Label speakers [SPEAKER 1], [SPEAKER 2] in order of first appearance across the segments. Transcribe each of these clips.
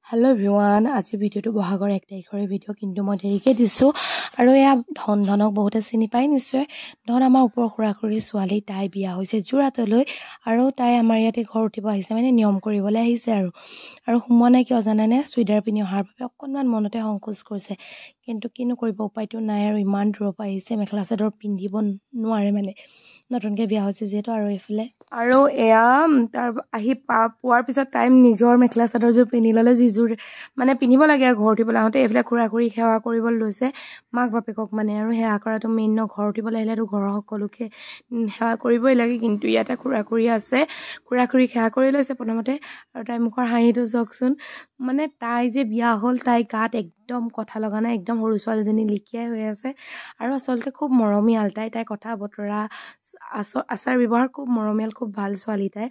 [SPEAKER 1] Hello everyone, আজি ভিডিওটো বহাগৰ 1 তাৰিখৰ ভিডিও কিন্তু মই দেৰিকে দিছো আৰু এয়া ধনক বহুতে চিনি পাই নিশ্চয় ধন আমাৰ ওপৰ খুৰাখুৰী ছোৱালী তাই বিয়া হৈছে জুৰাতলৈ আৰু তাই আমাৰ ইয়াতে ঘৰ উঠিব আহিছে মানে নিয়ম কৰিবলৈ আহিছে আৰু সোমোৱা নাই কিয় জানানে চুইদাৰ পিনি অহাৰ বাবে অকনমান মনতে সংকোচ কৰিছে কিন্তু কিনো কৰিব উপায়টো নাই আৰু ইমান দূৰৰ পৰা আহিছে মেখেলা চাদৰ পিন্ধিব নোৱাৰে মানে নতুনকে বিয়া হৈছে যেটো আৰু এফালে আৰু এয়া তাৰ আহি পোৱাৰ পিছত টাইম নিজৰ মেখেলা চাদৰ জোৰ পিনি ললে জিজুৰ মানে পিনিব লাগে ঘৰ উঠিবলৈ আহোঁতে এফালে খুৰাখুৰী সেৱা কৰিবলৈ লৈছে মাক বাপেকক মানে আৰু সেৱা কৰাটো মেইন ন ঘৰ উঠিবলৈ আহিলেতো ঘৰৰ সকলোকে সেৱা কৰিবই লাগে কিন্তু ইয়াতে খুৰাখুৰী আছে খুৰাখুৰী সেৱা কৰি লৈছে প্ৰথমতে আৰু তাই মুখৰ হাঁহিটো চাওকচোন মানে তাই যে বিয়া হ'ল তাই গাত একদম কথা লগা নাই একদম সৰু ছোৱালীজনী লিখিয়াই হৈ আছে আৰু আচলতে খুব মৰমীয়াল তাই কথা বতৰা আচাৰ ব্যৱহাৰ খুব মৰমীয়াল খুব ভাল ছোৱালী তাই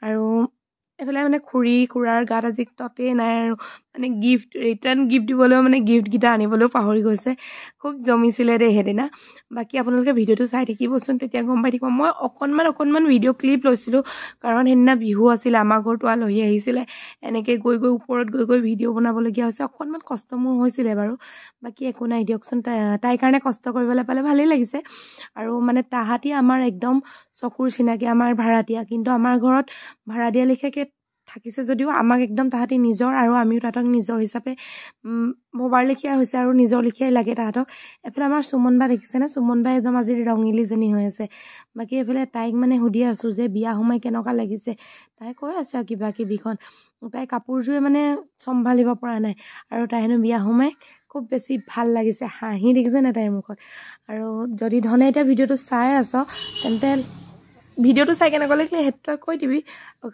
[SPEAKER 1] আৰু এফালে মানে খুৰাৰ গাত আজি ততেই নাই আৰু মানে ৰিটাৰ্ণ গিফ্ট দিবলৈও মানে গিফ্টকেইটা আনিবলৈও পাহৰি গৈছে খুব জমিছিলে দেই সেইদিনা বাকী আপোনালোকে ভিডিঅ'টো চাই থাকিবচোন তেতিয়া গম পাই থাকিব মই অকণমান ভিডিঅ' ক্লিপ লৈছিলোঁ কাৰণ সেইদিনা বিহু আছিলে আমাৰ ঘৰতো আলহী আহিছিলে এনেকৈ গৈ ওপৰত গৈ ভিডিঅ' বনাবলগীয়া হৈছে অকণমান কষ্ট মোৰ হৈছিলে বাৰু বাকী একো নাই দিয়কচোন তাইৰ কাৰণে কষ্ট কৰিবলৈ পালে ভালেই লাগিছে আৰু মানে তাহাঁতি আমাৰ একদম চকুৰ চিনাকি আমাৰ ভাড়াতীয়া কিন্তু আমাৰ ঘৰত ভাড়া দিয়া লিখাকে থাকিছে যদিও আমাক একদম তাহাঁতি নিজৰ আৰু আমিও তাহাঁতক নিজৰ হিচাপে ভবাৰ লিখিয়া হৈছে আৰু নিজৰ লিখিয়াই লাগে তাহাঁতক এফালে আমাৰ সুমন বা দেখিছেনে সুমন বাই একদম আজি ৰঙিলীজনী হৈ আছে বাকী এফালে তাইক মানে সুধি আছো যে বিয়া সোমাই কেনেকুৱা লাগিছে তাই কৈ আছে কিবা কিবিখন তাই কাপোৰযোৰে মানে চম্ভালিব পৰা নাই আৰু তাই হেনো বিয়া সোমাই খুব বেছি ভাল লাগিছে হাঁহি দেখিছে নে তাইৰ মুখত আৰু যদি ধনে এতিয়া ভিডিঅ'টো চাই আছ তেন্তে ভিডিঅ'টো চাই কেনেকুৱা লাগিলে সেইটো তই কৈ দিবি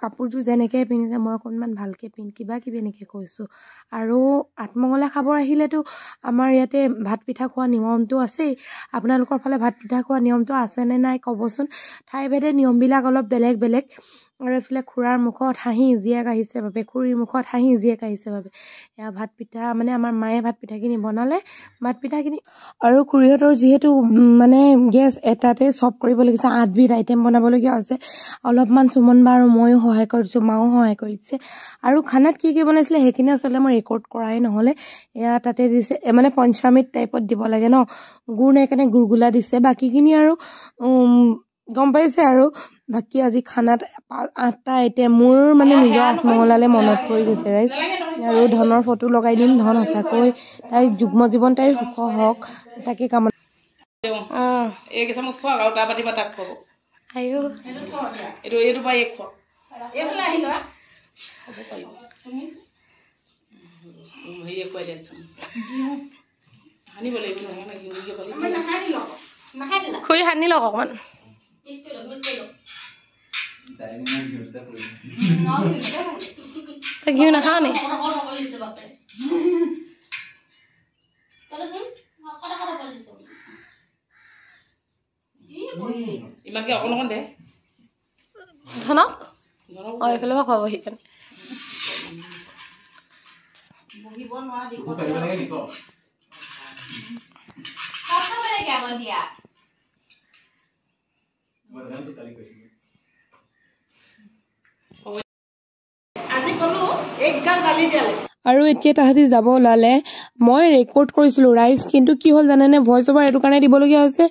[SPEAKER 1] কাপোৰযোৰ যেনেকৈ পিন্ধিছে মই অকণমান ভালকৈ কিবা কিবি এনেকৈ কৈছোঁ আৰু আঠমঙলা খাব আহিলেতো আমাৰ ইয়াতে ভাত পিঠা খোৱা নিয়মটো আছেই আপোনালোকৰ ফালে ভাত পিঠা খোৱা নিয়মটো আছেনে নাই ক'বচোন ঠাই ভেদে নিয়মবিলাক অলপ বেলেগ আৰু এইফালে খুৰাৰ মুখত হাঁহি জীয়েক আহিছে বাবে খুৰীৰ মুখত হাঁহি জীয়েক আহিছে বাবে এয়া ভাত পিঠা মানে আমাৰ মায়ে ভাত পিঠাখিনি বনালে ভাত পিঠাখিনি আৰু খুৰীহঁতৰ যিহেতু মানে গেছ এটাতে চব কৰিব লাগিছে 8বিধ আইটেম বনাবলগীয়া আছে অলপমান সুমন বা আৰু ময়ো সহায় কৰিছোঁ মাও সহায় কৰিছে আৰু খানাত কি বনাইছিলে সেইখিনি আচলতে মই ৰেকৰ্ড কৰাই নহ'লে এয়া তাতে দিছে মানে পঞ্চামৃত টাইপত দিব লাগে ন গুড় নাই কাৰণে গুড়গোলা দিছে বাকীখিনি আৰু গম পাইছে আৰু বাকী আজি খানাত 8টা আইটেম মোৰ মানে নিজৰ আঠমঙলালে মনত পৰি গৈছে ৰাইজ আৰু ধনৰ ফটো লগাই দিম ধন সঁচাকৈ তাই যুগ্ম জীৱন তাইৰ সুখ হওক তাকে কামনা
[SPEAKER 2] एक समझ खो और का बाती बता खो
[SPEAKER 1] आयो
[SPEAKER 2] ये बाई एक खो ये वाला ही लो अब पाइबो ये कोई दे हानि बोले इनो है ना ये बोले मैं नहानी लो
[SPEAKER 1] खोई हानि लो कौन
[SPEAKER 2] मिस कर लो
[SPEAKER 1] तो क्यों ना खाने
[SPEAKER 2] ইমান কি অকন দে
[SPEAKER 1] ধন এইফালে খাব সেইকাৰণে
[SPEAKER 2] বহিব নোৱা দিব খাবলে কি আব দিয়া আজি কলো এক গাল গালি দিলে
[SPEAKER 1] আৰু এতিয়া তাহাঁতি যাব ওলালে মই ৰেকৰ্ড কৰিছিলোঁ ৰাইজ কিন্তু কি হ'ল জানেনে ভইচ অভাৰ এইটো কাৰণে দিবলগীয়া হৈছে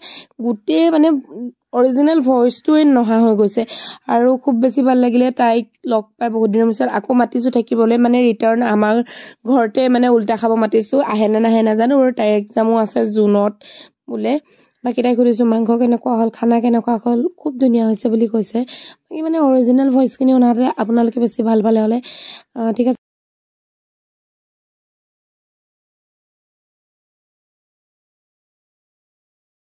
[SPEAKER 1] গোটেই মানে অৰিজিনেল ভইচটোৱে নহা হৈ গৈছে আৰু খুব বেছি ভাল লাগিলে তাইক লগ পাই বহুত দিনৰ পিছত আকৌ মাতিছোঁ থাকিবলৈ মানে ৰিটাৰ্ণ আমাৰ ঘৰতে মানে উল্টা খাব মাতিছোঁ আহে নে নাহে নাজানো আৰু তাইৰ এক্সামো আছে জুনত বোলে বাকী তাইক সুধিছোঁ মাংস কেনেকুৱা হ'ল খানা কেনেকুৱা হ'ল খুব ধুনীয়া হৈছে বুলি কৈছে বাকী মানে অৰিজিনেল ভইচখিনি শুনাতে আপোনালোকে বেছি ভাল পালে হ'লে ঠিক আছে